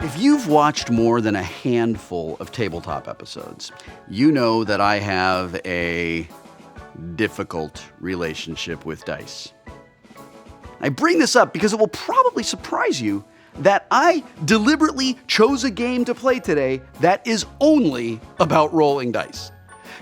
If you've watched more than a handful of tabletop episodes, you know that I have a difficult relationship with dice. I bring this up because it will probably surprise you that I deliberately chose a game to play today that is only about rolling dice.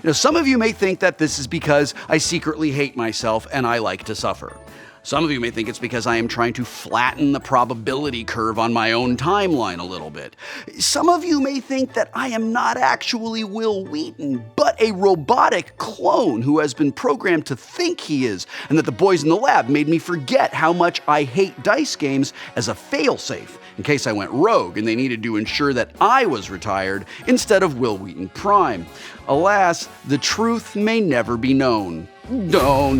Now, some of you may think that this is because I secretly hate myself and I like to suffer. Some of you may think it's because I am trying to flatten the probability curve on my own timeline a little bit. Some of you may think that I am not actually Wil Wheaton, but a robotic clone who has been programmed to think he is, and that the boys in the lab made me forget how much I hate dice games as a failsafe in case I went rogue and they needed to ensure that I was retired instead of Wil Wheaton Prime. Alas, the truth may never be known. Known.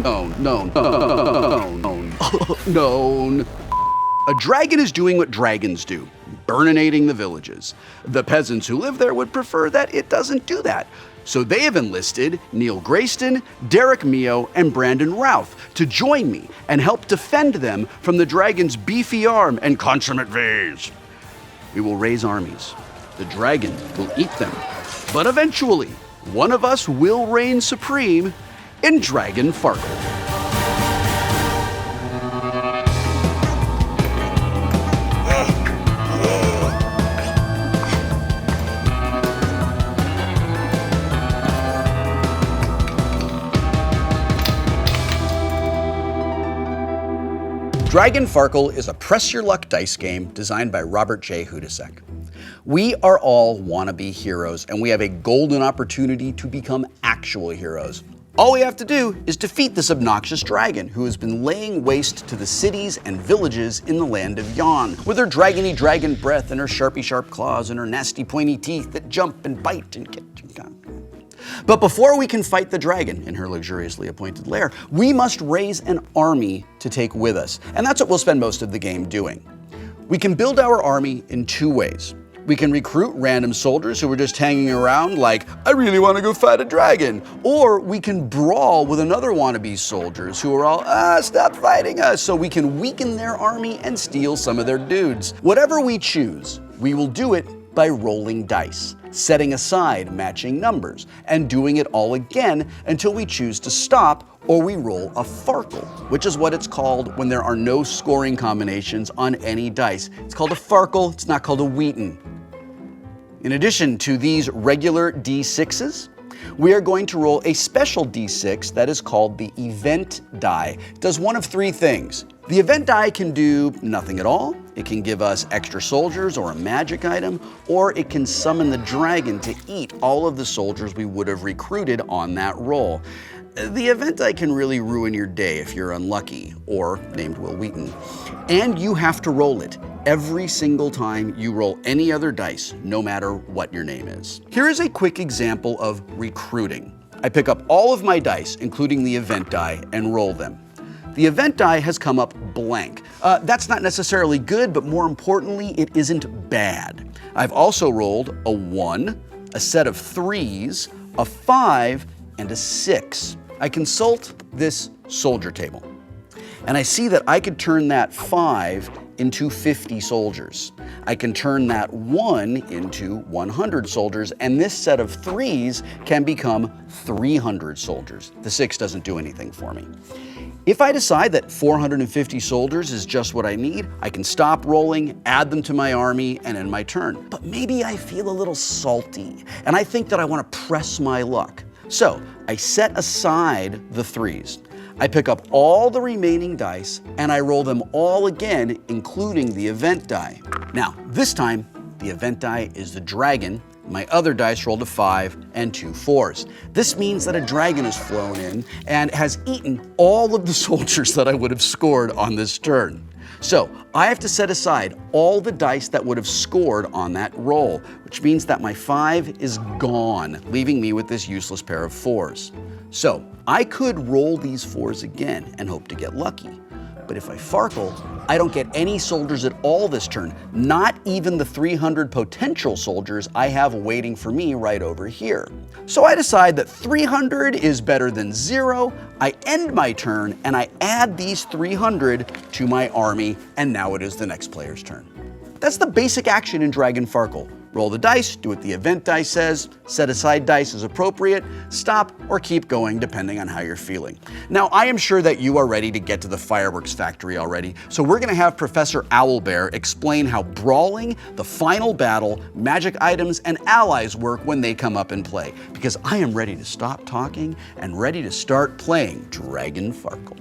A dragon is doing what dragons do, burninating the villages. The peasants who live there would prefer that it doesn't do that. So they have enlisted Neil Grayston, Derek Mio, and Brandon Routh to join me and help defend them from the dragon's beefy arm and consummate V's. We will raise armies. The dragon will eat them. But eventually, one of us will reign supreme in Dragon Farkle. Dragon Farkle is a press-your-luck dice game designed by Robert J. Hudasek. We are all wannabe heroes, and we have a golden opportunity to become actual heroes. All we have to do is defeat this obnoxious dragon who has been laying waste to the cities and villages in the land of Yon, with her dragony dragon breath and her sharpy sharp claws and her nasty pointy teeth that jump and bite and get you down. But before we can fight the dragon in her luxuriously appointed lair, we must raise an army to take with us, and that's what we'll spend most of the game doing. We can build our army in two ways. We can recruit random soldiers who are just hanging around like, I really want to go fight a dragon. Or we can brawl with another wannabe soldiers who are all, stop fighting us, so we can weaken their army and steal some of their dudes. Whatever we choose, we will do it by rolling dice, setting aside matching numbers, and doing it all again until we choose to stop or we roll a Farkle, which is what it's called when there are no scoring combinations on any dice. It's called a Farkle, it's not called a Wheaton. In addition to these regular D6s, we are going to roll a special D6 that is called the event die. It does one of three things. The event die can do nothing at all. It can give us extra soldiers or a magic item, or it can summon the dragon to eat all of the soldiers we would have recruited on that roll. The event die can really ruin your day if you're unlucky, or named Wil Wheaton. And you have to roll it every single time you roll any other dice, no matter what your name is. Here is a quick example of recruiting. I pick up all of my dice, including the event die, and roll them. The event die has come up blank. That's not necessarily good, but more importantly, it isn't bad. I've also rolled a 1, a set of 3s, a 5, and a 6. I consult this soldier table, and I see that I could turn that 5 into 50 soldiers. I can turn that 1 into 100 soldiers, and this set of 3s can become 300 soldiers. The 6 doesn't do anything for me. If I decide that 450 soldiers is just what I need, I can stop rolling, add them to my army, and end my turn. But maybe I feel a little salty, and I think that I want to press my luck. So I set aside the 3s. I pick up all the remaining dice and I roll them all again, including the event die. Now, this time, the event die is the dragon. My other dice rolled a 5 and 2 4s. This means that a dragon has flown in and has eaten all of the soldiers that I would have scored on this turn. So I have to set aside all the dice that would have scored on that roll, which means that my 5 is gone, leaving me with this useless pair of 4s. So I could roll these 4s again and hope to get lucky. But if I Farkle, I don't get any soldiers at all this turn, not even the 300 potential soldiers I have waiting for me right over here. So I decide that 300 is better than 0, I end my turn, and I add these 300 to my army, and now it is the next player's turn. That's the basic action in Dragon Farkle. Roll the dice, do what the event die says, set aside dice as appropriate, stop or keep going depending on how you're feeling. Now, I am sure that you are ready to get to the fireworks factory already, so we're gonna have Professor Owlbear explain how brawling, the final battle, magic items, and allies work when they come up in play, because I am ready to stop talking and ready to start playing Dragon Farkle.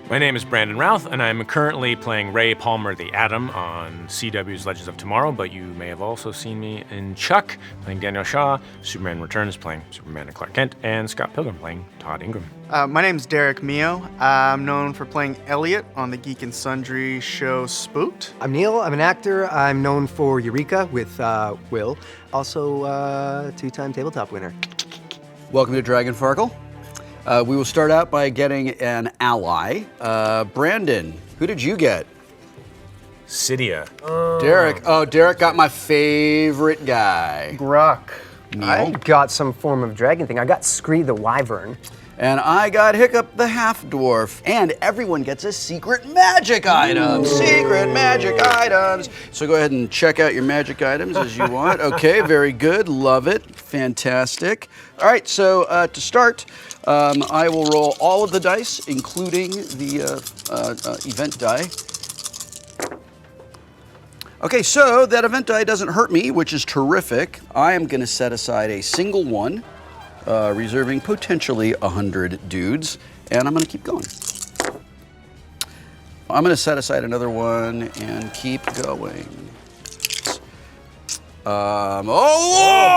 My name is Brandon Routh, and I'm currently playing Ray Palmer the Atom on CW's Legends of Tomorrow, but you may have also seen me in Chuck, playing Daniel Shaw, Superman Returns, playing Superman and Clark Kent, and Scott Pilgrim, playing Todd Ingram. My name's Derek Mio. I'm known for playing Elliot on the Geek and Sundry show Spooked. I'm Neil. I'm an actor. I'm known for Eureka with Will, also two-time tabletop winner. Welcome to Dragon Farkle. We will start out by getting an ally. Brandon, who did you get? Cydia. Derek. Oh, Derek got my favorite guy. Grok. I got some form of dragon thing. I got Scree the Wyvern. And I got Hiccup the half-dwarf. And everyone gets a secret magic item. Secret magic items. So go ahead and check out your magic items as you want. Okay, very good. Love it. Fantastic. All right, so to start, I will roll all of the dice, including the event die. Okay, so that event die doesn't hurt me, which is terrific. I am going to set aside a single one, reserving potentially 100 dudes, and I'm going to keep going. I'm going to set aside another one and keep going. Oh,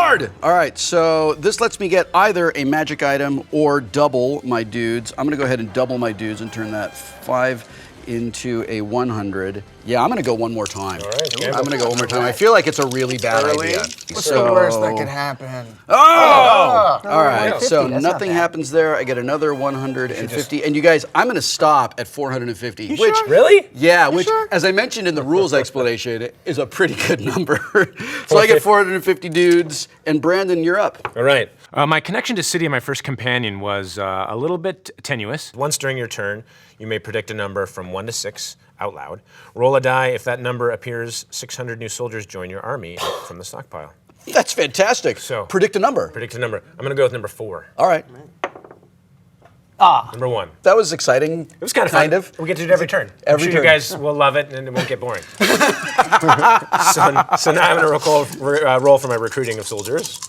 Lord! All right, so this lets me get either a magic item or double my dudes. I'm going to go ahead and double my dudes and turn that 5 into a 100. Yeah, I'm going to go one more time. All right, I'm going to go one more time. I feel like it's a really bad idea. What's the worst that could happen? Oh! All right, 150, so that's not nothing bad. happens there. I get another 150. And you guys, I'm going to stop at 450. Which, Really? yeah, which, as I mentioned in the rules explanation, is a pretty good number. So I get 450 dudes, and Brandon, you're up. All right. My connection to Cydia, my first companion, was a little bit tenuous. Once during your turn, you may predict a number from 1 to 6 out loud. Roll a die. If that number appears, 600 new soldiers join your army from the stockpile. That's fantastic. So- predict a number. Predict a number. I'm going to go with number 4. All right. Number 1. That was exciting. It was kind of fun. We get to do it every turn. Every I'm sure turn. you guys will love it, and it won't get boring. so now I'm going to roll for my recruiting of soldiers.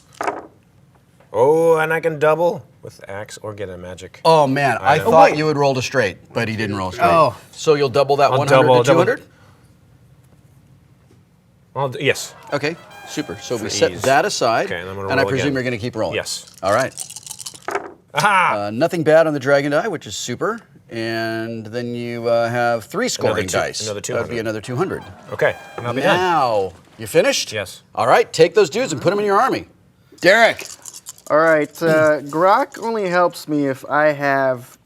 Oh, and I can double with the axe or get a magic. Oh, man. I know. thought you would roll to straight, but he didn't roll straight. Oh. So you'll double that I'll 100 double- to 200? Yes. Okay, super. So we For set ease. that aside, Okay, and I'm gonna and I roll presume again. you're going to keep rolling. Yes. All right. Aha! Nothing bad on the dragon die, which is super. And then you have 3 scoring Another two- dice. another That would be 200. another 200. Okay. And I'll be done. Now, you finished? Yes. All right, take those dudes and put them in your army. Derek. All right, Grok only helps me if I have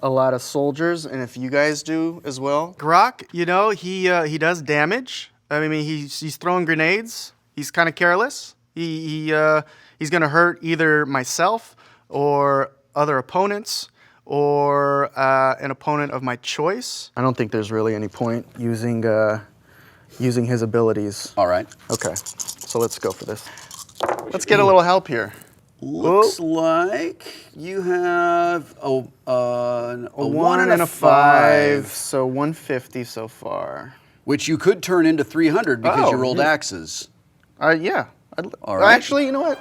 a lot of soldiers, and if you guys do as well. Grok, you know, he does damage. I mean, he's throwing grenades. He's kind of careless. He's gonna hurt either myself or other opponents or an opponent of my choice. I don't think there's really any point using his abilities. All right. Okay, so let's go for this. Let's get a little help here. Looks like you have a 1 and a 5, so 150 so far. which you could turn into 300 because you Oh, rolled axes. Yeah. All right. Actually, you know what?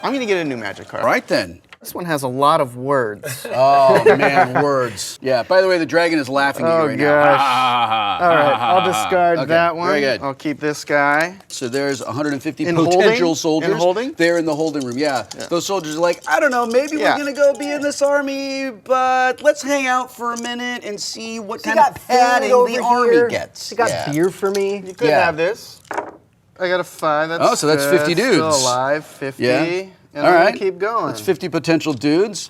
I'm gonna get a new magic card. All right, then. This one has a lot of words. Oh, man, words. Yeah, by the way, the dragon is laughing at you right gosh. now. All right, I'll discard Okay, that one. very good. I'll keep this guy. So there's 150 In potential holding? soldiers. In holding? They're in the holding room, yeah. Those soldiers are like, I don't know, maybe Yeah. we're going to go be in this army, but let's hang out for a minute and see what You kind of got padding food over the army here. gets. You got Yeah. beer for me. You could Yeah. have this. I got a 5. That's Oh, so that's 50 Still dudes. alive. 50. Yeah. And All I'm right. gonna keep going. That's 50 potential dudes.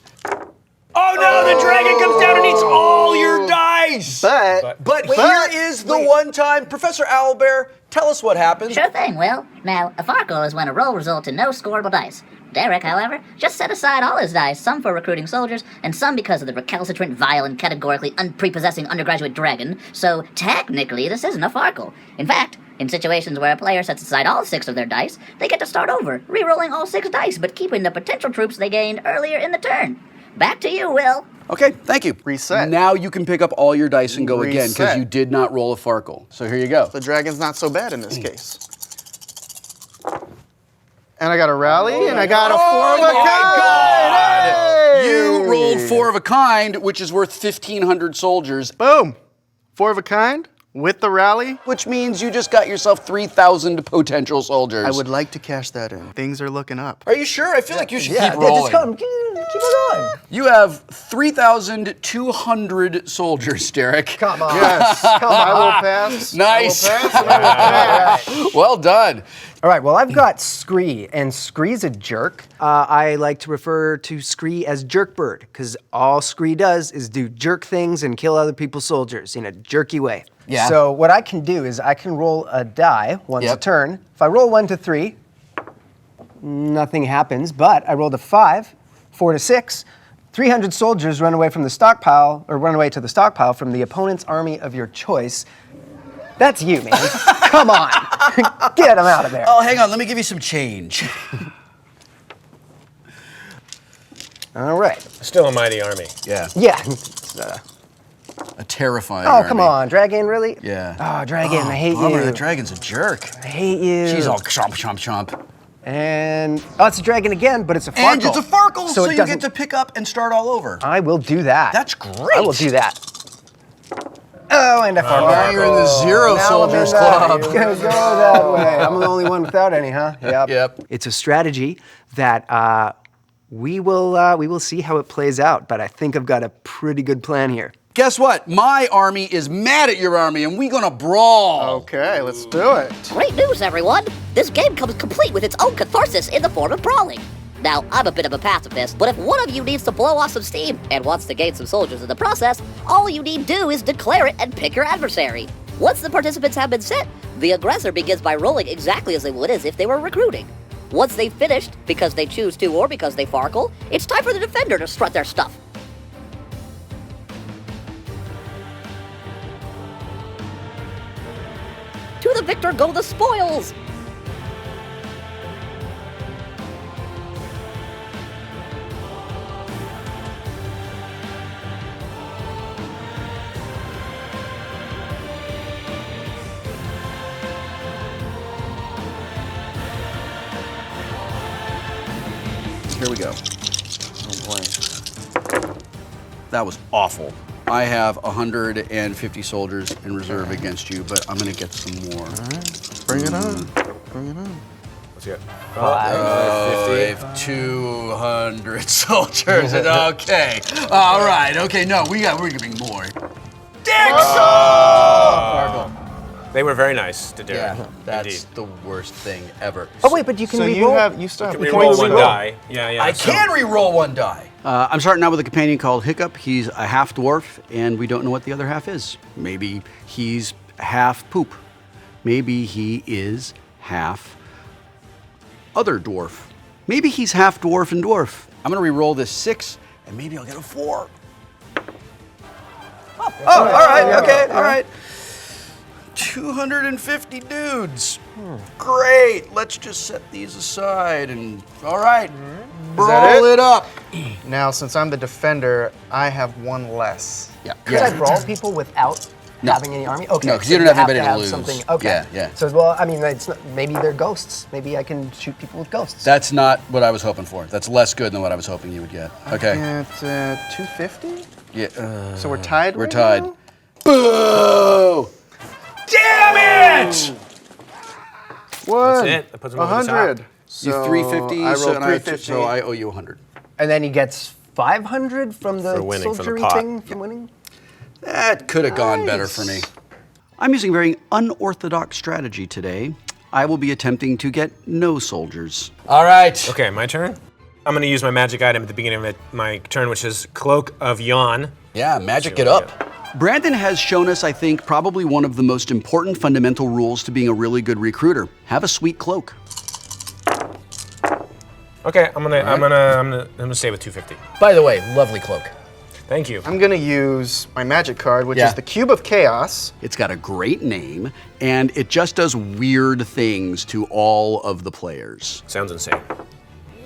Oh no, the dragon comes down and eats all your dice! Nice! But here is the one time, Professor Owlbear, tell us what happens. Sure thing, Will. Now, a Farkle is when a roll results in no scoreable dice. Derek, however, just set aside all his dice, some for recruiting soldiers, and some because of the recalcitrant, vile, and categorically unprepossessing undergraduate dragon, so technically this isn't a Farkle. In fact, in situations where a player sets aside all 6 of their dice, they get to start over, re-rolling all 6 dice, but keeping the potential troops they gained earlier in the turn. Back to you, Will. Okay, thank you. Reset. Now you can pick up all your dice and go again, because Reset. you did not roll a Farkle. So here you go. The dragon's not so bad in this case. And I got a rally, and I got a 4 of a kind. Hey! You rolled 4 of a kind, which is worth 1,500 soldiers. Boom. 4 of a kind with the rally. Which means you just got yourself 3,000 potential soldiers. I would like to cash that in. Things are looking up. Are you sure? I feel like you should Yeah, keep rolling. just come. Keep it going. You have 3,200 soldiers, Derek. Come on. Yes. I will pass. Nice. I will pass. I will pass. Well done. All right, well, I've got Scree, and Scree's a jerk. I like to refer to Scree as Jerkbird, because all Scree does is do jerk things and kill other people's soldiers in a jerky way. Yeah. So what I can do is I can roll a die once a turn. If I roll 1 to 3, nothing happens, but I rolled a 5, 4 to 6. 300 soldiers run away from the stockpile, or run away to the stockpile from the opponent's army of your choice. That's you, man. Come on. Get him out of there. Oh, hang on. Let me give you some change. All right. Still a mighty army. Yeah. Yeah. A terrifying Oh, army. come on. Dragon, really? Yeah. Oh, Dragon, I hate Bummer, you. the dragon's a jerk. I hate you. She's all chomp, chomp, chomp. And, oh, it's a dragon again, but it's a Farkle. And it's a Farkle, so it you doesn't- get to pick up and start all over. I will do that. That's great. I will do that. Oh, and a Farkle. Now you're in the Zero Now Soldiers I'm in that. Club. You're gonna go that way. I'm the only one without any, huh? Yep. Yep. It's a strategy that we will see how it plays out, but I think I've got a pretty good plan here. Guess what? My army is mad at your army, and we're gonna brawl. Okay, let's do it. Great news, everyone! This game comes complete with its own catharsis in the form of brawling. Now, I'm a bit of a pacifist, but if one of you needs to blow off some steam and wants to gain some soldiers in the process, all you need do is declare it and pick your adversary. Once the participants have been set, the aggressor begins by rolling exactly as they would as if they were recruiting. Once they've finished, because they choose to or because they Farkle, it's time for the defender to strut their stuff. To the victor go the spoils! Here we go. Oh boy. That was awful. I have 150 soldiers in reserve against you, but I'm gonna get some more. Bring it on. Bring it on. What's it? Oh, I have 200 soldiers. Okay. All right. Okay. No, we're giving more. They were very nice to Derek. Yeah, that's Indeed. the worst thing ever. Oh, wait, but you can So re-roll. you still have. We roll one re-roll. die. Yeah. I can re-roll one die. I'm starting out with a companion called Hiccup. He's a half dwarf, and we don't know what the other half is. Maybe he's half poop. Maybe he is half other dwarf. Maybe he's half dwarf and dwarf. I'm gonna re-roll this 6, and maybe I'll get a 4. Oh, all right, okay, all right. 250 dudes. Great. Let's just set these aside and, all right, brawl it up. Now, since I'm the defender, I have 1 less. Yeah. Could I brawl people without having any army? Okay. No, 'cause you don't have anybody to have lose. Something. Okay. Yeah, yeah. So, well, I mean, it's not, maybe they're ghosts. Maybe I can shoot people with ghosts. That's not what I was hoping for. That's less good than what I was hoping you would get. Okay. At 250? Yeah. So we're tied. We're right tied. now? Boo! Damn it! What? That's it. That puts them over the top. 100. You 350. I rolled so, and 350. so I owe you 100. And then he gets 500 from the For winning, from the soldiery pot. thing from winning? That could have gone better for me. I'm using a very unorthodox strategy today. I will be attempting to get no soldiers. All right. Okay, my turn. I'm going to use my magic item at the beginning of my turn, which is Cloak of Yawn. Yeah, magic Let's it see up. what Brandon has shown us, I think, probably one of the most important fundamental rules to being a really good recruiter. Have a sweet cloak. Okay, I'm gonna stay with 250. By the way, lovely cloak. Thank you. I'm gonna use my magic card, which is the Cube of Chaos. It's got a great name, and it just does weird things to all of the players. Sounds insane.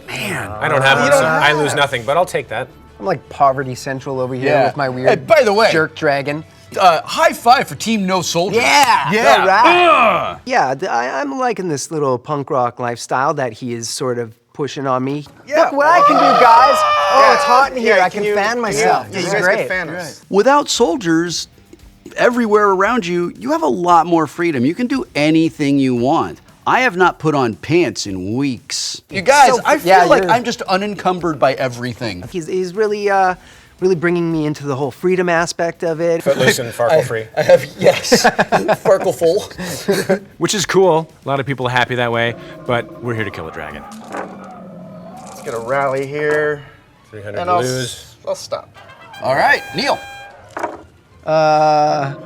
Man. I don't have one, so I lose nothing, but I'll take that. I'm like Poverty Central over here with my weird Hey, by the way, jerk dragon. high five for Team No Soldiers. Yeah, all right. Yeah, I'm liking this little punk rock lifestyle that he is sort of pushing on me. Yeah. Look what I can do, guys. Oh, it's hot in here. Yeah, I can fan myself. Yeah, This you is guys great. can fan us. Without soldiers everywhere around you, you have a lot more freedom. You can do anything you want. I have not put on pants in weeks. You guys, So- I feel yeah, like you're- I'm just unencumbered by everything. He's really really bringing me into the whole freedom aspect of it. Footloose and Farkle free. I have, yes, Farkle full. Which is cool. A lot of people are happy that way, but we're here to kill a dragon. Let's get a rally here. 300 And lose. I'll stop. All right, Neil.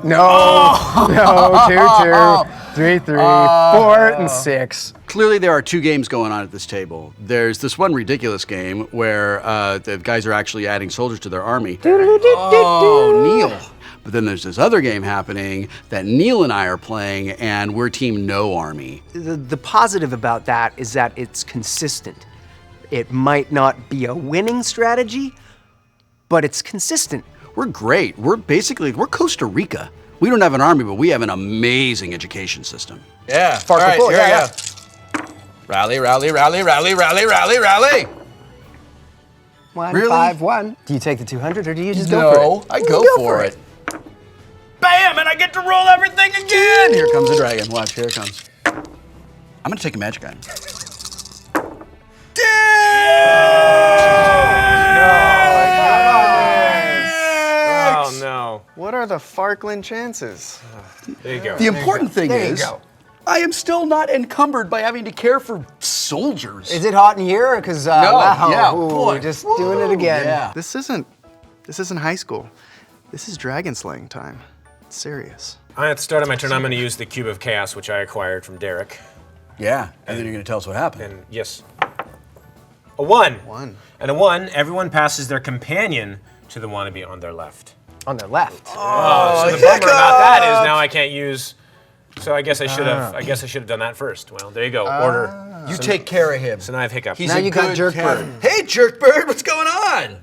No, 2, 2, 3, 3, 4, and 6. Clearly, there are two games going on at this table. There's this one ridiculous game where the guys are actually adding soldiers to their army. Oh, Neil. But then there's this other game happening that Neil and I are playing, and we're Team No Army. The positive about that is that it's consistent. It might not be a winning strategy, but it's consistent. We're great. We're Costa Rica. We don't have an army, but we have an amazing education system. Yeah. Farkle full, yeah. Rally, rally, rally, rally, rally, rally, rally. 1, Really? 5, 1. Do you take the 200 or do you just go for No, it? I go for it. Bam, and I get to roll everything again. Here comes a dragon. Watch, here it comes. I'm gonna take a magic item. Oh no. What are the Farkland chances? There you go. The important thing There you is, go. I am still not encumbered by having to care for soldiers. Is it hot in here? Because wow, yeah, ooh, boy. just doing it again. Yeah. This isn't high school. This is dragon slaying time. It's serious. At the start of my turn, I'm going to use the Cube of Chaos, which I acquired from Derek. Yeah, and then you're gonna tell us what happened. And yes, a 1. 1. And a 1, everyone passes their companion to the wannabe on their left. On their left. Oh, so the bummer about that is now I can't use. So I guess I should have. I guess I should have done that first. Well, there you go. Order. You take care of him. So now I have hiccup. Now you got Jerkbird. Hey, Jerkbird, what's going on?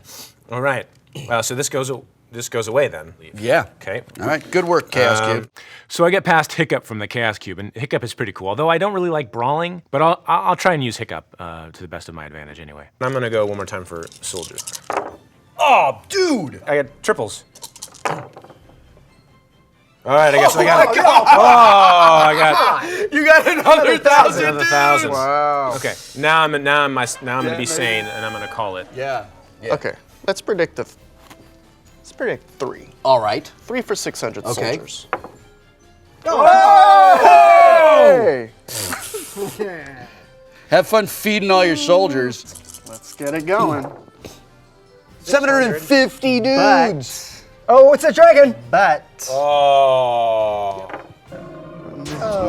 All right. So this goes away then. Yeah. Okay. All right, good work, Chaos Cube. So I get past Hiccup from the Chaos Cube, and Hiccup is pretty cool. Although I don't really like brawling, but I'll try and use Hiccup to the best of my advantage anyway. I'm gonna go one more time for soldiers. Oh, dude! I got triples. All right, I guess I got. I got. You got another thousand, Another thousand. Wow. Okay. Now I'm gonna be sane, and I'm gonna call it. Yeah. Okay, let's predict 3. All right. 3 for 600 Okay. soldiers. Hey! Have fun feeding all your soldiers. Let's get it going. 750 dudes. Oh, it's a dragon. But Oh.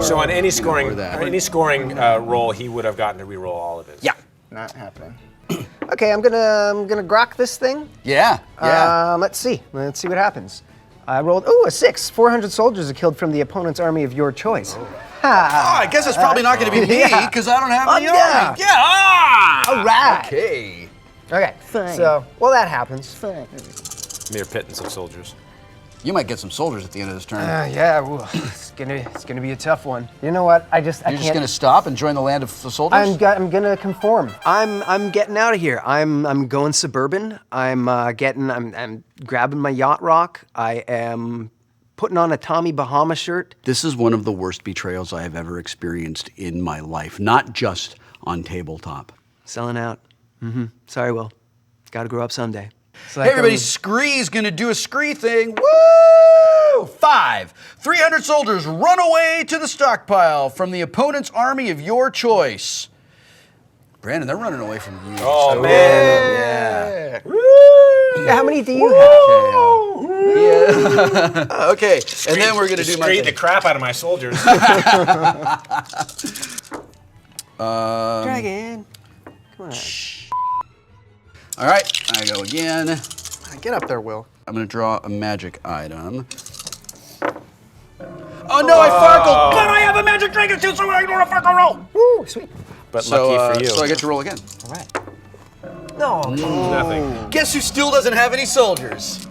So on any scoring, Or that. roll, he would have gotten to re-roll all of his. Yeah. not happening. Okay, I'm gonna grok this thing. Yeah. Yeah. Let's see what happens. I rolled, ooh, a 6. 400 soldiers are killed from the opponent's army of your choice. Ha! I guess it's probably not going to be me yeah. because I don't have any yeah. army. Yeah. Ah! All right. Okay. Okay. So, well, that happens. Mere pittance of soldiers. You might get some soldiers at the end of this turn. Yeah, ooh, it's gonna be a tough one. You know what? I You're can't. just going to stop and join the land of the soldiers? I'm gonna conform. I'm getting out of here. I'm going suburban. I'm grabbing my yacht rock. I am putting on a Tommy Bahama shirt. This is one of the worst betrayals I have ever experienced in my life, not just on tabletop. Selling out. Sorry, Will. Gotta grow up someday. So Hey, everybody, Scree's going to do a Scree thing. Woo! 5. 300 soldiers run away to the stockpile from the opponent's army of your choice. Brandon, they're running away from you. Oh, So- man. Yeah. How many do you have? Yeah. Okay, and then we're gonna do my Screed thing. the crap out of my soldiers. Dragon. Come on. All right, I go again. Get up there, Will. I'm gonna draw a magic item. Oh no, I farkled! But I have a magic dragon too, so I ignore a farkle roll! Woo, sweet. But So, lucky for you. so I get to roll again. All right. No. Nothing. Guess who still doesn't have any soldiers?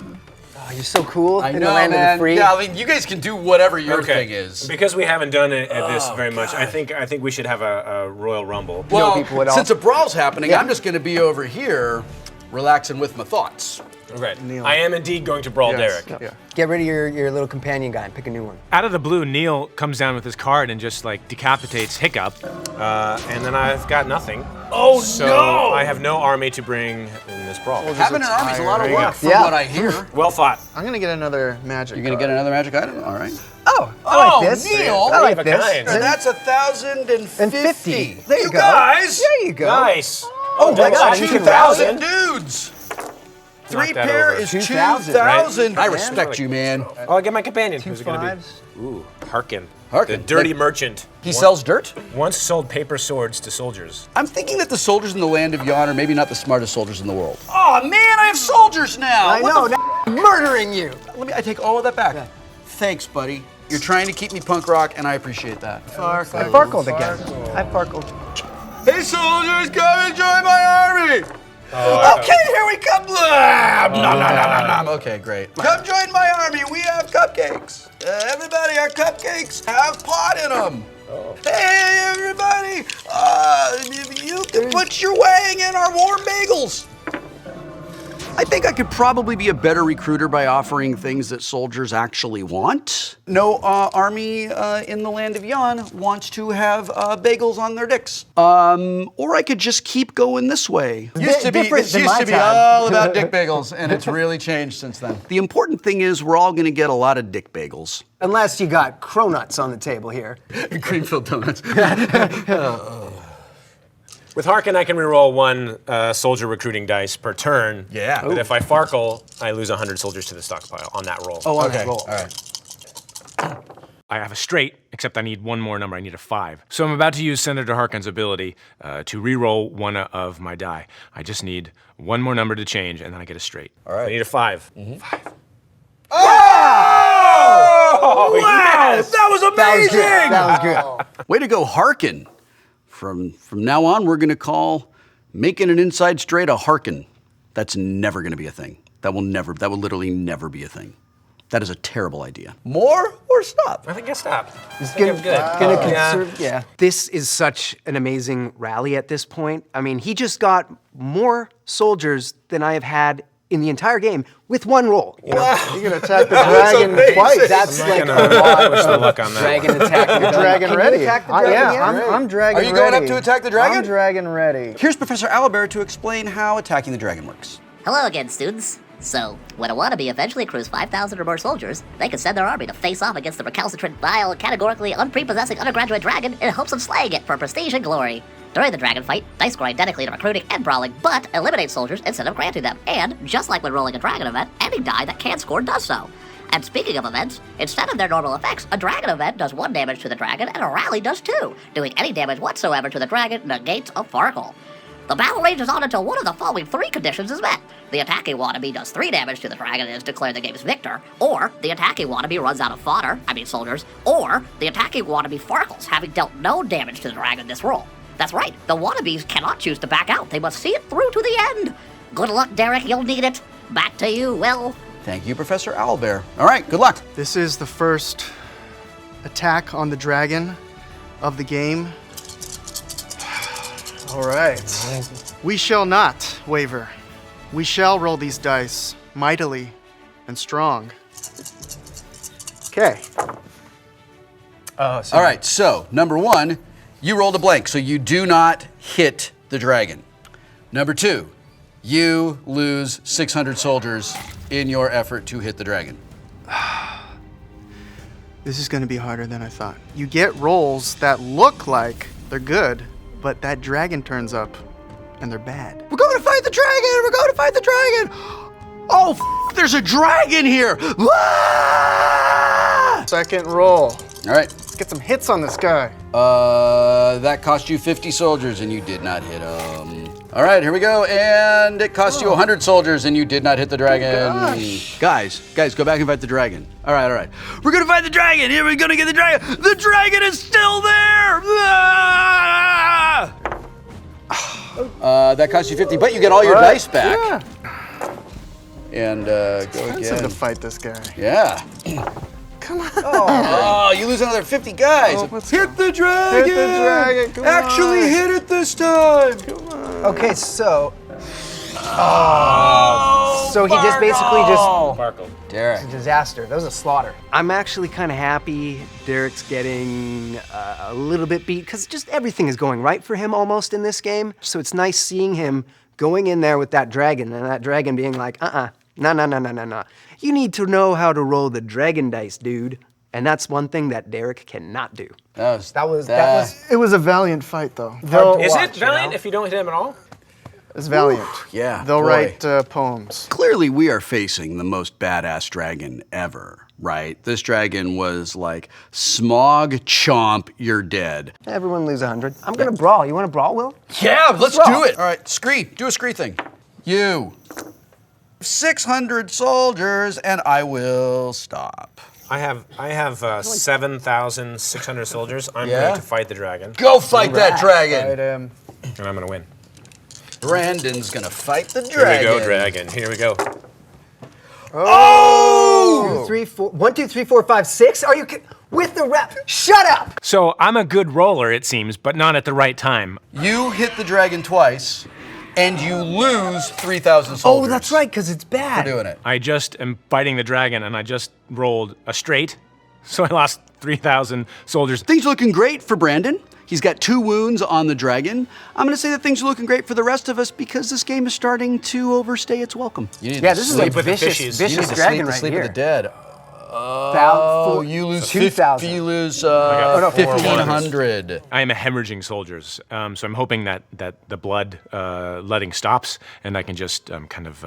Oh, you're so cool. I in know, the land man. of the free. Yeah, I mean, you guys can do whatever your thing is. Because we haven't done it at this very much, I think we should have a Royal Rumble. Well, people at all. since a brawl's happening, Yeah. I'm just gonna be over here, relaxing with my thoughts. Okay. Neil. I am indeed going to brawl Yes. Derek. Yeah. Get rid of your little companion guy and pick a new one. Out of the blue, Neil comes down with his card and just like decapitates Hiccup, and then I've got nothing. Oh So no! I have no army to bring in this brawl. Having an army's a lot of There you go. work, from Yeah. what I hear. Well fought. I'm gonna get another magic. You're gonna get another magic item? All right. Oh, I like this. Neil! I like Three of a this. kind. And that's 1,050. And 50. There you go. Guys! There you go. Nice. Oh my God, that's you can 2,000 dudes! Three that pair over. is 2,000, 2,000. right? I respect you, man. Oh, I get my companion. Two Who's it gonna fives. be? Ooh, Harkin. Harkin. The dirty Like- merchant. He sells dirt? Once sold paper swords to soldiers. I'm thinking that the soldiers in the land of Yon are maybe not the smartest soldiers in the world. Oh man, I have soldiers now! I What know. the Now I'm murdering you. I take all of that back. Thanks, buddy. You're trying to keep me punk rock, and I appreciate that. I farkled again. I farkled. Hey, soldiers, come and join my army! Okay, here we come. Nom, nom, nom, nom. Okay, great. Come join my army. We have cupcakes. Everybody, our cupcakes have pot in them. Hey, everybody. You can put your wang in our warm bagels. I think I could probably be a better recruiter by offering things that soldiers actually want. No army in the land of Yon wants to have bagels on their dicks. Or I could just keep going this way. Different This than used my to be time. all about dick bagels, and it's really changed since then. The important thing is we're all gonna get a lot of dick bagels. Unless you got cronuts on the table here. Greenfield donuts. With Harkin, I can reroll one soldier recruiting dice per turn. Yeah. But if I Farkle, I lose 100 soldiers to the stockpile on that roll. Oh, on Okay, that roll. all right. I have a straight, except I need one more number. I need a 5. So I'm about to use Senator Harkin's ability to reroll one of my die. I just need one more number to change, and then I get a straight. All right. I need a 5. 5. Oh! Wow, Yes! that was amazing! That was good. Way to go, Harkin. From now on, we're gonna call making an inside straight a Harkin. That's never gonna be a thing. That will literally never be a thing. That is a terrible idea. More or stop? I think I stopped. It's I think I'm good. Gonna Yeah. conserve, yeah. This is such an amazing rally at this point. I mean, he just got more soldiers than I have had in the entire game with one roll. You can attack the dragon amazing. twice. That's like gonna a lot. push the luck on that. Dragon attacking the Dragon Can ready. You attack the dragon Yeah, yet? I'm dragon Are you ready. going up to attack the dragon? I'm dragon ready. Here's Professor Owlbear to explain how attacking the dragon works. Hello again, students. So, when a wannabe eventually accrues 5,000 or more soldiers, they can send their army to face off against the recalcitrant, vile, categorically unprepossessing undergraduate dragon in hopes of slaying it for prestige and glory. During the dragon fight, dice score identically to recruiting and brawling, but eliminate soldiers instead of granting them. And, just like when rolling a dragon event, any die that can score does so. And speaking of events, instead of their normal effects, a dragon event does 1 damage to the dragon and a rally does 2. Doing any damage whatsoever to the dragon negates a Farkle. The battle rages on until one of the following 3 conditions is met. The attacking wannabe does 3 damage to the dragon and is declared the game's victor, or the attacking wannabe runs out of soldiers, or the attacking wannabe Farkles, having dealt no damage to the dragon this roll. That's right, the wannabes cannot choose to back out. They must see it through to the end. Good luck, Derek, you'll need it. Back to you, Will. Thank you, Professor Owlbear. All right, good luck. This is the first attack on the dragon of the game. All right. We shall not waver. We shall roll these dice mightily and strong. Okay. All right, so number 1, you rolled a blank, so you do not hit the dragon. Number 2, you lose 600 soldiers in your effort to hit the dragon. This is going to be harder than I thought. You get rolls that look like they're good, but that dragon turns up and they're bad. We're going to fight the dragon! We're going to fight the dragon! Oh, there's a dragon here! Ah! Second roll. All right. Let's get some hits on this guy. That cost you 50 soldiers and you did not hit him. All right, here we go. And it cost you 100 soldiers and you did not hit the dragon. Guys, go back and fight the dragon. All right. We're gonna fight the dragon. Here we're gonna get the dragon. The dragon is still there. That cost you 50, but you get all your dice back. Yeah. And go Expensive again. to fight this guy. Yeah. Come on. Oh, you lose another 50 guys. Oh, let's Hit the dragon. Hit the dragon. Come Actually on. hit it this time. Okay, so. So he just basically just. Farkle. Derek. Disaster. That was a slaughter. I'm actually kind of happy Derek's getting A little bit beat because just everything is going right for him almost in this game. So it's nice seeing him going in there with that dragon and that dragon being like, no. You need to know how to roll the dragon dice, dude. And that's one thing that Derek cannot do. That was. It was a valiant fight, though. Is it valiant if you don't hit him at all? It's valiant. Yeah. They'll boy. write poems. Clearly, we are facing the most badass dragon ever, right? This dragon was like, smog chomp, you're dead. Everyone lose 100. I'm gonna brawl. You want to brawl, Will? Yeah, let's Brawl. do it. All right, scree. Do a scree thing. You. 600 soldiers, and I will stop. I have 7,600 soldiers. I'm Yeah? going to fight the dragon, Go fight that dragon. and I'm going to win. Brandon's gonna fight the Here dragon. we go, dragon. Here we go. Oh! 2, 3, 4. 1, 2, 3, 4, 5, 6. Are you with the rep? Shut up! So I'm a good roller, it seems, but not at the right time. You hit the dragon twice, and you lose 3,000 soldiers. Oh, that's right, because it's bad. For doing it. I just am fighting the dragon, and I just rolled a straight, so I lost 3,000 soldiers. Things are looking great for Brandon. He's got 2 wounds on the dragon. I'm gonna say that things are looking great for the rest of us because this game is starting to overstay its welcome. You need Yeah, this is a Sleep with the vicious, fishies. vicious dragon right sleep here. of the dead. About You lose 2,000. You lose got 1,500. I am hemorrhaging soldiers, so I'm hoping that the blood letting stops, and I can just kind of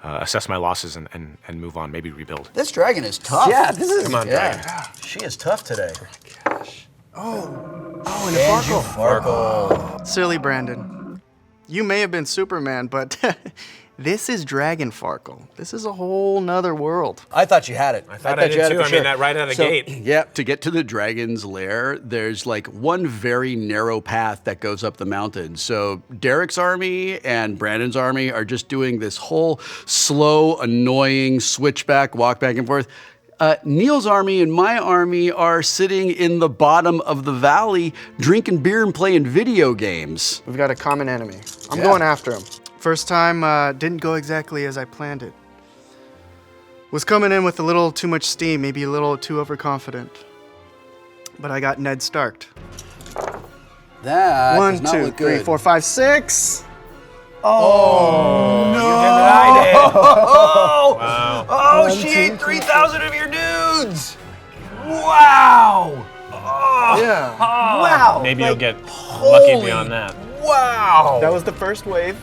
assess my losses and move on, maybe rebuild. This dragon is tough. Yeah, this is. Come on, dragon. She is tough today. And Andrew Farkle. Silly Brandon. You may have been Superman, but this is Dragon Farkle. This is a whole nother world. I thought you had it. I thought I did too. I mean, that right out of the gate. Yeah, to get to the dragon's lair, there's like one very narrow path that goes up the mountain. So Derek's army and Brandon's army are just doing this whole slow, annoying switchback, walk back and forth. Neil's army and my army are sitting in the bottom of the valley, drinking beer and playing video games. We've got a common enemy. I'm Yeah. going after him. First time didn't go exactly as I planned it. Was coming in with a little too much steam, maybe a little too overconfident. But I got Ned Starked. That 1, does not 2, look 3, good. 4, 5, 6. Oh, she ate 3,000 of your dudes! Wow! Yeah. Wow. Maybe you'll get lucky beyond that. Wow! That was the first wave.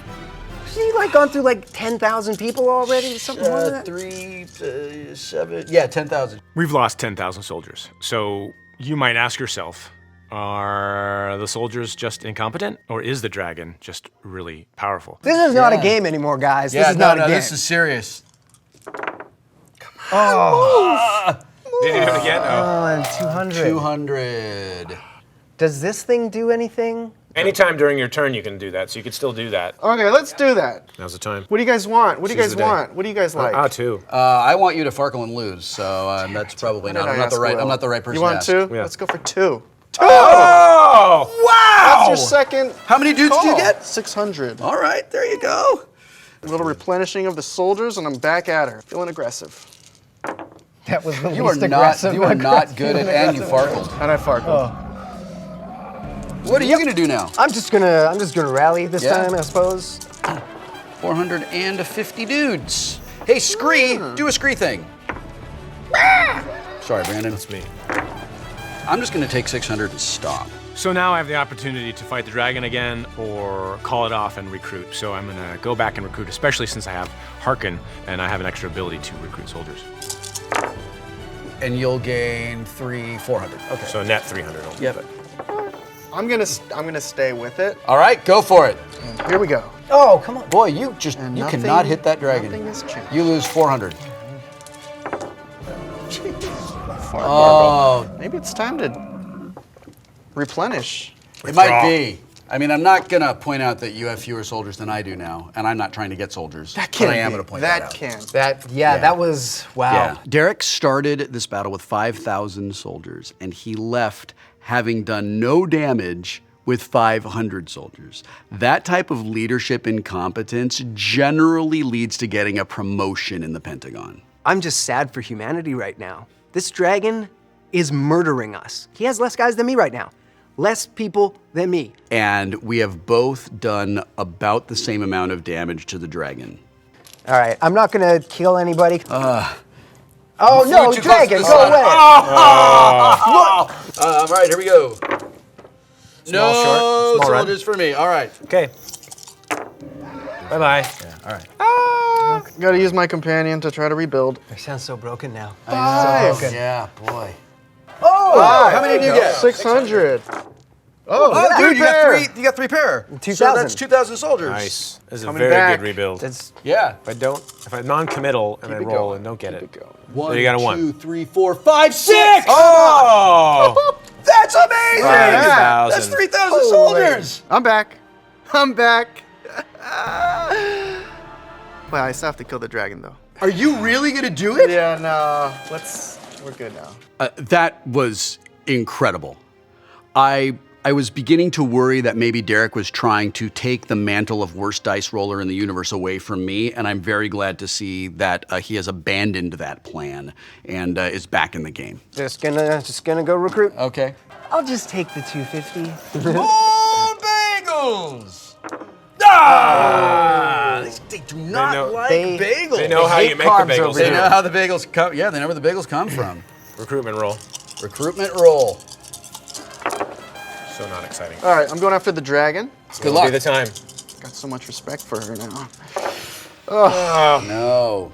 She like gone through like 10,000 people already? Something like that? 3, 7, yeah, 10,000. We've lost 10,000 soldiers. So you might ask yourself, are the soldiers just incompetent, or is the dragon just really powerful? This is not a game anymore, guys. Yeah, this is not a game. this is serious. Did you do it again? Oh. Oh, and 200. 200. Does this thing do anything? Anytime during your turn you can do that, so you could still do that. Okay, let's do that. Now's the time. What do you guys want? What do you Seize guys the day. want? What do you guys like? Two. I want you to Farkle and lose, so that's probably not. I'm not the right. I'm not the right person. You want to ask. 2? Yeah. Let's go for 2. Oh! Wow! That's your second. How many dudes do you call. get? 600. All right, there you go. A little replenishing of the soldiers, and I'm back at her. Feeling aggressive. That was the You are least not. aggressive. You are not good at, and you farkled. How'd I Farkle? What are you gonna do now? I'm just gonna rally this Yeah. time, I suppose. 450 dudes. Hey, Scree, do a Scree thing. Sorry, Brandon. That's me. I'm just gonna take 600 and stop. So now I have the opportunity to fight the dragon again or call it off and recruit. So I'm gonna go back and recruit, especially since I have Hearken and I have an extra ability to recruit soldiers. And you'll gain 400. Okay. So net 300 only. Yep. I'm gonna stay with it. All right, go for it. And here we go. Oh, come on. Boy, you And cannot nothing- hit that dragon. nothing has changed. You lose 400. Oh. Maybe it's time to replenish. It might be. I mean, I'm not gonna point out that you have fewer soldiers than I do now, and I'm not trying to get soldiers. That but can't I am be. gonna point that out. can't. That was, wow. Yeah. Derek started this battle with 5,000 soldiers, and he left having done no damage with 500 soldiers. That type of leadership incompetence generally leads to getting a promotion in the Pentagon. I'm just sad for humanity right now. This dragon is murdering us. He has less guys than me right now. Less people than me. And we have both done about the same amount of damage to the dragon. All right, I'm not gonna kill anybody. Oh Flew no, too close to dragon, the go sun. away! All right, here we go. Small, short, small run. soldiers for me. All right. Okay. Bye-bye. All right. Gotta use my companion to try to rebuild. I sound so broken now. Five. Yeah, boy. Oh! How many did you get? 600. Oh, dude, you got pair. three. You got 3 pair. 2,000. So that's 2,000 soldiers. Nice. This is a Coming very back. good rebuild. That's, Yeah. If I'm non-committal and I it roll going. and don't get Keep it, it going. One, you got a 1. 2, 3, 4, 5, 6. Oh! That's amazing. Yeah. That's 3,000 soldiers. I'm back. I'm back. Well, I still have to kill the dragon though. Are you really gonna do it? Yeah, no. We're good now. That was incredible. I was beginning to worry that maybe Derek was trying to take the mantle of worst dice roller in the universe away from me, and I'm very glad to see that he has abandoned that plan and is back in the game. just gonna go recruit. Okay. I'll just take the 250. More bagels! Ah! They do not know- like they- bagels. They know how hate you make the carbs bagels. over They too. know how the bagels come. Yeah, they know where the bagels come from. Recruitment roll. Recruitment roll. So not exciting. All right, I'm going after the dragon. Good Be luck. the time. Got so much respect for her now. No.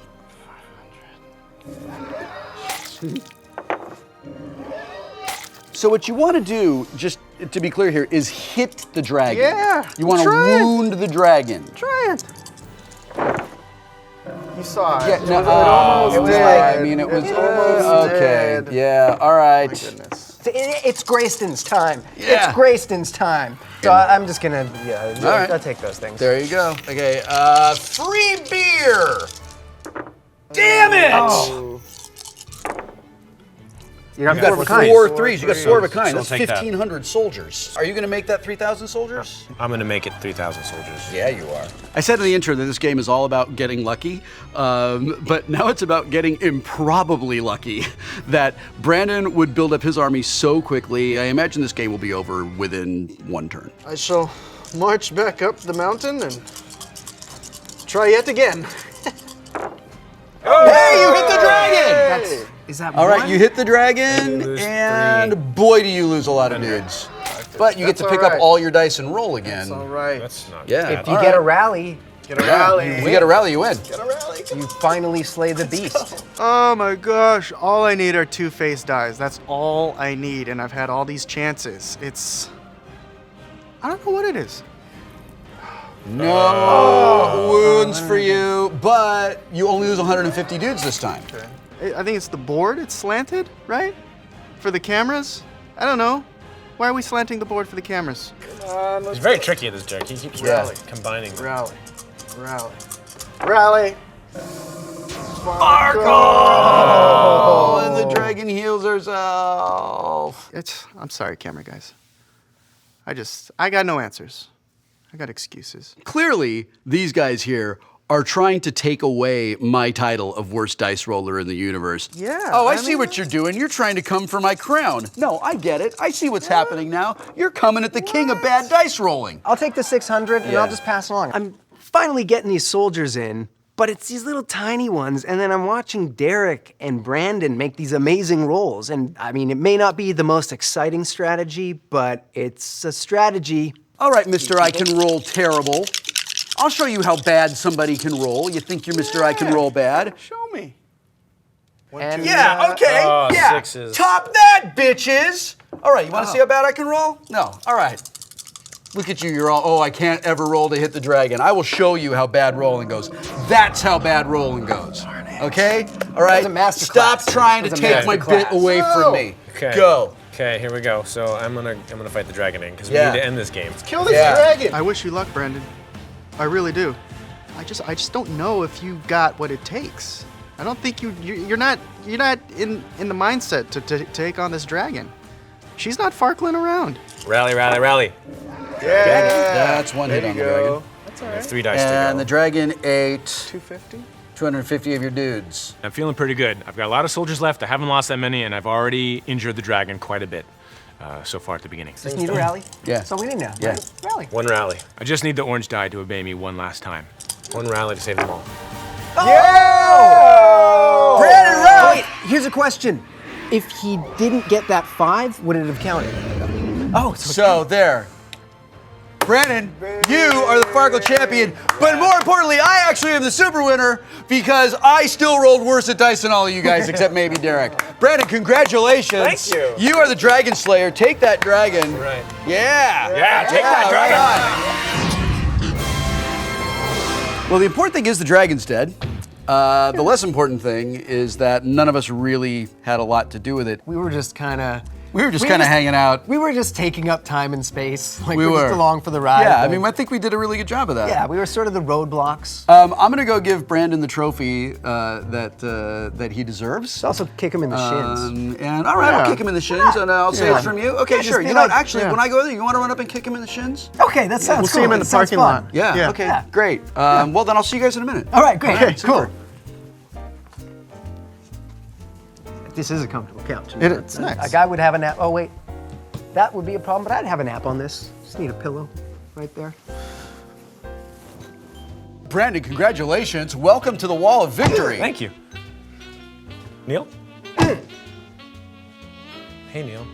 So what you want to do, just to be clear here, is hit the dragon. Yeah, You want to try it. wound the dragon. Try it. You saw it. Yeah, no, it almost it was did. like, I mean, it was almost okay. did. Yeah, all right. My goodness. It's Grayston's time. Yeah. It's Grayston's time. So I'm just gonna, All right. I'll take those things. There you go. Okay, free beer. Damn it! Oh. You got You got 4 of a kind. 4 threes. You got 4 of a kind. So That's take that. 1,500 soldiers. Are you going to make that 3,000 soldiers? I'm gonna make it 3,000 soldiers. Yeah, you are. I said in the intro that this game is all about getting lucky, but now it's about getting improbably lucky. That Brandon would build up his army so quickly. I imagine this game will be over within 1 turn. I shall march back up the mountain and try yet again. Hey, you hit the dragon! Is that All right, one? you hit the dragon, You lose and 3. boy, do you lose a lot of dudes. But you get to That's pick all up right. all your dice and roll again. All right. That's not Yeah. bad. If you get a rally, Get a rally. If you get a rally, you win. Get a rally. you finally slay the beast. Oh my gosh, all I need are 2 face dies. That's all I need, and I've had all these chances. I don't know what it is. No wounds for you, but you only lose 150 dudes this time. I think it's the board, it's slanted, right? For the cameras? I don't know. Why are we slanting the board for the cameras? He's very tricky at this jerk. He keeps combining. Rally. Rally. Rally. Oh, and the dragon heals herself. I'm sorry, camera guys. I got no answers. I got excuses. Clearly, these guys here are trying to take away my title of worst dice roller in the universe. Yeah, Oh, I I see mean- what you're doing. You're trying to come for my crown. No, I get it. I see what's happening now. You're coming at the king of bad dice rolling. I'll take the 600 and Yeah. I'll just pass along. I'm finally getting these soldiers in, but it's these little tiny ones, and then I'm watching Derek and Brandon make these amazing rolls, and I mean, it may not be the most exciting strategy, but it's a strategy. All right, Mr. I Can Roll Terrible. I'll show you how bad somebody can roll. You think you're Mr. I Can Roll Bad? Show me. And Yeah, okay, Oh, yeah. sixes. Top that, bitches! All right, you want to see how bad I can roll? No, all right. Look at you, you're all, oh, I can't ever roll to hit the dragon. I will show you how bad rolling goes. That's how bad rolling goes. Okay? All right? That was a master Stop class. trying to That was a take master my class. bit away from me. Okay. Go. Okay, here we go. So I'm gonna fight the dragon in because we Yeah. need to end this game. Kill this Yeah. dragon. I wish you luck, Brandon. I really do. I just don't know if you got what it takes. I don't think you're not in the mindset to take on this dragon. She's not farkling around. Rally, rally, rally. That's one hit on the dragon. That's all I have right. 3 dice to And go. the dragon ate 250. 250 of your dudes. I'm feeling pretty good. I've got a lot of soldiers left. I haven't lost that many, and I've already injured the dragon quite a bit so far at the beginning. just need a rally. Yeah. That's all we need now. Yeah. Right? Rally. 1 rally. I just need the orange die to obey me one last time. 1 rally to save them all. Brandon Routh! Wait, here's a question. If he didn't get that 5, would it have counted? Oh, So there. Brandon, you are the Farkle champion, but more importantly, I actually am the super winner because I still rolled worse at dice than all of you guys, except maybe Derek. Brandon, congratulations. Thank you. You are the Dragon Slayer. Take that dragon. Right. Yeah. Yeah, take that dragon. Right on. Well, the important thing is the dragon's dead. The less important thing is that none of us really had a lot to do with it. we were just kind of... We were just kind of hanging out. We were just taking up time and space. Like We we're were. just along for the ride. Yeah, I but- mean, I think we did a really good job of that. yeah, we were sort of the roadblocks. I'm gonna go give Brandon the trophy that he deserves. Also kick him in the shins. And all right, I'll Yeah. kick him in the shins, and I'll say it's from you. Okay, just sure. be You know what? like- Actually, when I go there, you want to run up and kick him in the shins? Okay, that sounds We'll cool. see him in That the sounds parking fun. lot. Yeah. Yeah. Okay. Yeah. Great. Well, then I'll see you guys in a minute. All right, great. Okay, Super. cool. This is a comfortable couch. It's nice. A guy would have a nap. Oh, wait. That would be a problem, but I'd have a nap on this. Just need a pillow right there. Brandon, congratulations. Welcome to the Wall of Victory. Thank you. Neil? Hey, Neil.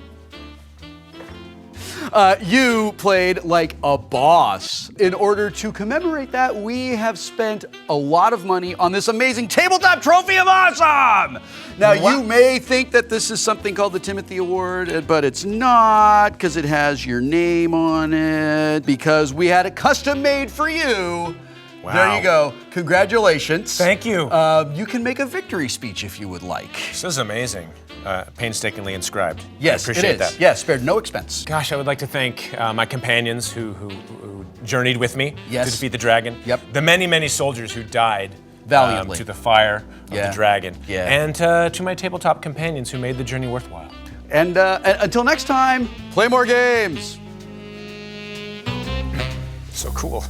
You played like a boss. In order to commemorate that, we have spent a lot of money on this amazing tabletop trophy of awesome. Now, you may think that this is something called the Timothy Award, but it's not, because it has your name on it, because we had it custom made for you. Wow. There you go. Congratulations. Thank you. You can make a victory speech if you would like. This is amazing. Painstakingly inscribed. Yes, I appreciate it is. that. Yes, spared no expense. Gosh, I would like to thank my companions who journeyed with me Yes. to defeat the dragon. Yep. The many, many soldiers who died Valiantly. to the fire of Yeah. the dragon. Yeah. And to my tabletop companions who made the journey worthwhile. And until next time, play more games. So cool.